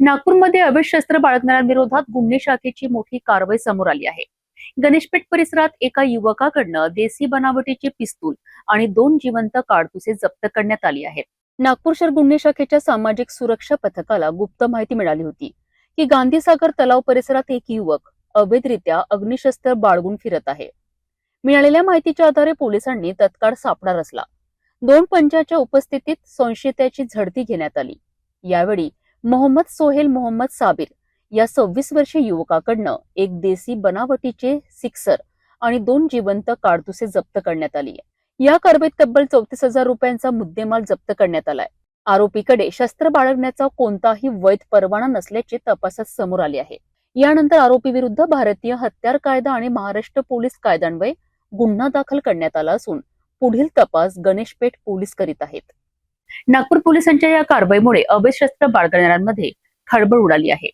नागपूरमध्ये अवैध शस्त्र बाळगणाऱ्यांविरोधात गुन्हे शाखेची मोठी कारवाई समोर आली आहे. गणेशपेठ परिसरात एका युवकाकडनं देसी बनावटीचे पिस्तूल आणि 2 जिवंत काडतुसे जप्त करण्यात आली आहेत. नागपूर शहर गुन्हे शाखेच्या सामाजिक सुरक्षा पथकाला गुप्त माहिती मिळाली होती की गांधीसागर तलाव परिसरात एक युवक अवैधरित्या अग्निशस्त्र बाळगून फिरत आहे. मिळालेल्या माहितीच्या आधारे पोलिसांनी तत्काळ सापळा रचला. 2 पंचाच्या उपस्थितीत संशयिताची झडती घेण्यात आली. यावेळी मोहम्मद सोहेल मोहम्मद साबिर या 26 वर्षीय युवकाकडनं एक देसी बनावटीचे सिक्सर आणि 2 जिवंत काडतुसे जप्त करण्यात आली. या कारवाईत तब्बल 34,000 रुपयांचा मुद्देमाल जप्त करण्यात आलाय. आरोपीकडे शस्त्र बाळगण्याचा कोणताही वैध परवाना नसल्याचे तपासात समोर आले आहे. यानंतर आरोपी विरुद्ध भारतीय हत्यार कायदा आणि महाराष्ट्र पोलीस कायद्यान्वये गुन्हा दाखल करण्यात आला असून पुढील तपास गणेशपेठ पोलीस करीत आहेत. नागपूर पोलिसांच्या या कारवाईमुळे अवैध शस्त्र बाळगणाऱ्यांमध्ये खळबळ उडाली आहे.